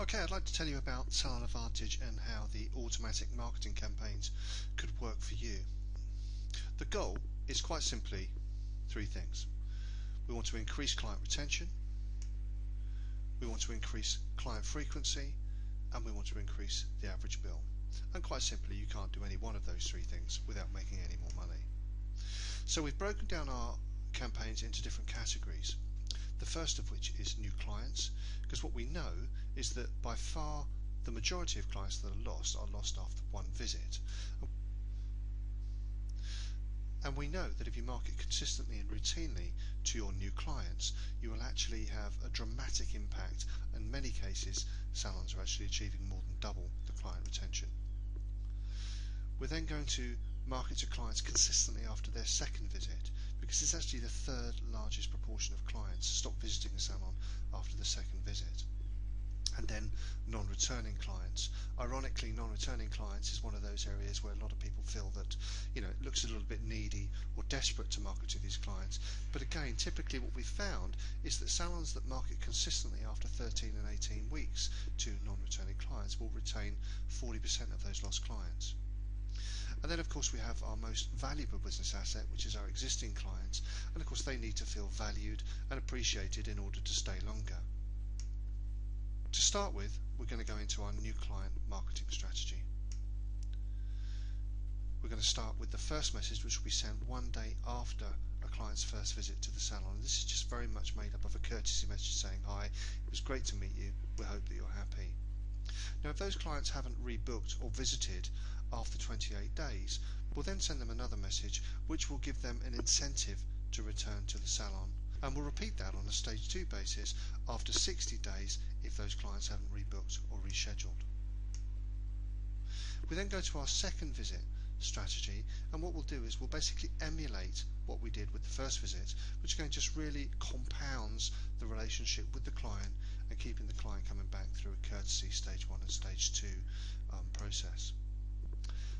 Okay, I'd like to tell you about Salon Advantage and how the automatic marketing campaigns could work for you. The goal is quite simply three things. We want to increase client retention, we want to increase client frequency, and we want to increase the average bill. And quite simply, you can't do any one of those three things without making any more money. So we've broken down our campaigns into different categories. The first of which is new clients, because what we know is that by far the majority of clients that are lost after one visit. And we know that if you market consistently and routinely to your new clients, you will actually have a dramatic impact. In many cases, salons are actually achieving more than double the client retention. We're then going to market to clients consistently after their second visit, because it's actually the third largest proportion of clients stop visiting a salon after the second visit. And then non-returning clients. Ironically, non-returning clients is one of those areas where a lot of people feel that, it looks a little bit needy or desperate to market to these clients. But again, typically what we've found is that salons that market consistently after 13 and 18 weeks to non-returning clients will retain 40% of those lost clients. And then of course we have our most valuable business asset, which is our existing clients, and of course they need to feel valued and appreciated in order to stay longer. To start with, we're going to go into our new client marketing strategy. We're going to start with the first message, which will be sent one day after a client's first visit to the salon. And this is just very much made up of a courtesy message saying, "Hi, it was great to meet you, we hope that you're happy." Now if those clients haven't rebooked or visited after 28 days, we'll then send them another message which will give them an incentive to return to the salon, and we'll repeat that on a stage 2 basis after 60 days if those clients haven't rebooked or rescheduled. We then go to our second visit strategy, and what we'll do is we'll basically emulate what we did with the first visit, which again just really compounds the relationship with the client and keeping the client coming back through a courtesy stage 1 and stage 2 process.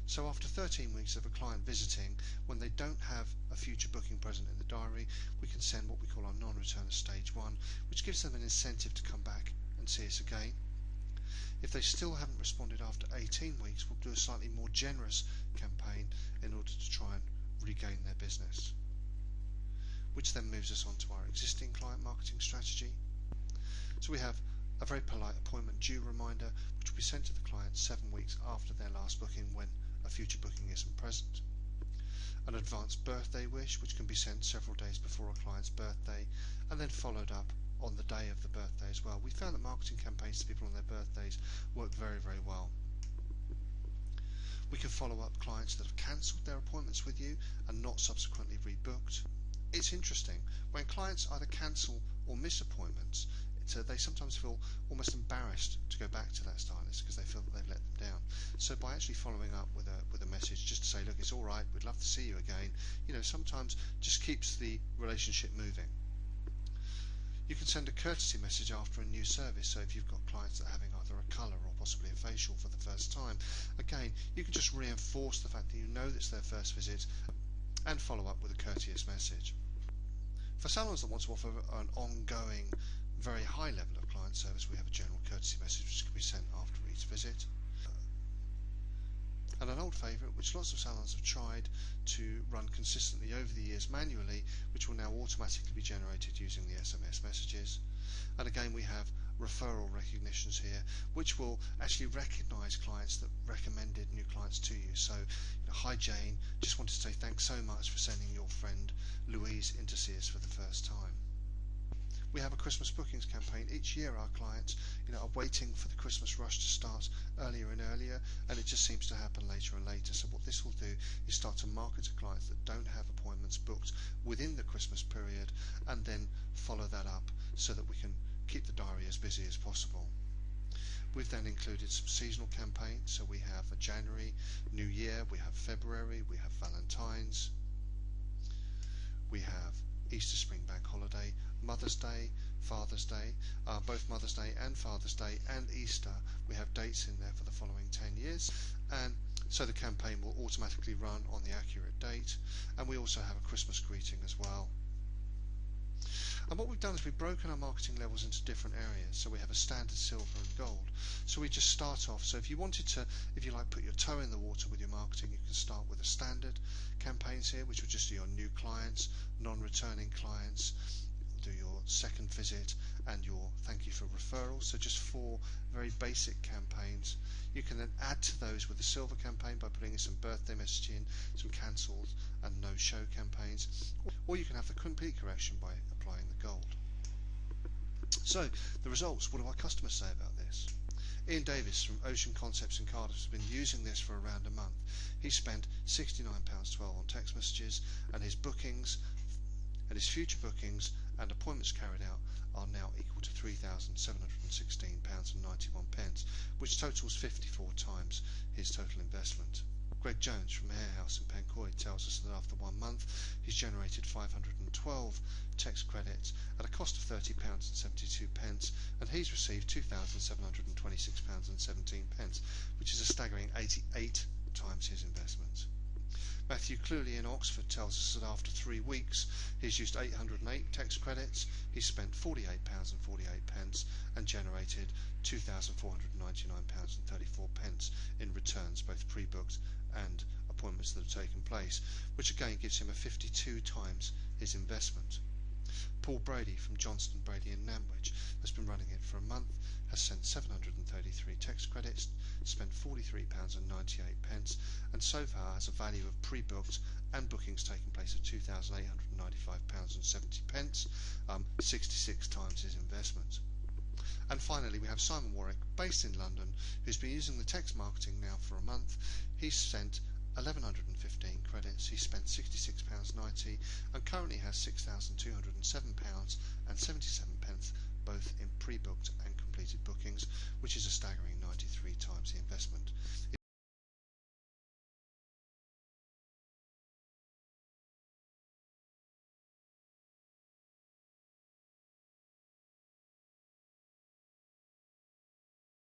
So after 13 weeks of a client visiting, when they don't have a future booking present in the diary, we can send what we call our non-returner stage 1, which gives them an incentive to come back and see us again. If they still haven't responded after 18 weeks, we'll do a slightly more generous campaign in order to try and regain their business. Which then moves us on to our existing client marketing strategy. So we have a very polite appointment due reminder, which will be sent to the client 7 weeks after their last booking when a future booking isn't present. An advanced birthday wish, which can be sent several days before a client's birthday and then followed up on the day of the birthday as well. We found that marketing campaigns to people on their birthdays work very, very well. We can follow up clients that have cancelled their appointments with you and not subsequently rebooked. It's interesting, when clients either cancel or miss appointments, they sometimes feel almost embarrassed to go back to that stylist because they feel that they've let them down. So by actually following up with a message just to say, look, it's alright, we'd love to see you again, sometimes just keeps the relationship moving. You can send a courtesy message after a new service, so if you've got clients that are having either a colour or possibly a facial for the first time, again, you can just reinforce the fact that you know it's their first visit and follow up with a courteous message. For salons that want to offer an ongoing, very high level of client service, we have a general courtesy message which can be sent after each visit. And an old favourite, which lots of salons have tried to run consistently over the years manually, which will now automatically be generated using the SMS messages. And again, we have referral recognitions here, which will actually recognise clients that recommended new clients to you. So, hi Jane, just wanted to say thanks so much for sending your friend Louise in to see us for the first time. We have a Christmas bookings campaign. Each year our clients are waiting for the Christmas rush to start earlier and earlier, and it just seems to happen later and later. So what this will do is start to market to clients that don't have appointments booked within the Christmas period, and then follow that up so that we can keep the diary as busy as possible. We've then included some seasonal campaigns, so we have a January, New Year, we have February, we have Valentine's, we have Easter Spring Bank Holiday, Mother's Day, Father's Day, both Mother's Day and Father's Day and Easter. We have dates in there for the following 10 years, and so the campaign will automatically run on the accurate date. And we also have a Christmas greeting as well. And what we've done is we've broken our marketing levels into different areas. So we have a standard, silver and gold. So we just start off. So if you wanted to, if you like, put your toe in the water with your marketing, you can start with a standard campaigns here, which will just do your new clients, non-returning clients, do your second visit and your thank you for referrals. So just 4 very basic campaigns. You can then add to those with the silver campaign by putting in some birthday messaging, some cancelled and no-show campaigns, or you can have the complete correction by applying the gold. So the results, what do our customers say about this? Ian Davis from Ocean Concepts in Cardiff has been using this for around a month. He spent £69.12 on text messages, and his bookings and his future bookings and appointments carried out are now equal to £3,716.91, which totals 54 times his total investment. Greg Jones from Hair House in Pencoy tells us that after 1 month he's generated 512 text credits at a cost of £30.72, and he's received £2,726.17, which is a staggering 88 times his investment. Matthew Cluley in Oxford tells us that after 3 weeks he's used 808 text credits, he's spent £48.48 and generated £2,499.34 in returns, both pre-booked and appointments that have taken place, which again gives him a 52 times his investment. Paul Brady from Johnston Brady in Nantwich has been running it for a month, has sent 733 text credits, spent £43.98, and so far has a value of pre-booked and bookings taking place of £2,895.70, 66 times his investment. And finally we have Simon Warwick, based in London, who's been using the text marketing now for a month. He's sent 1,115 credits, he spent £66.90 and currently has £6,207.77, both in pre-booked and completed bookings, which is a staggering 93 times the investment.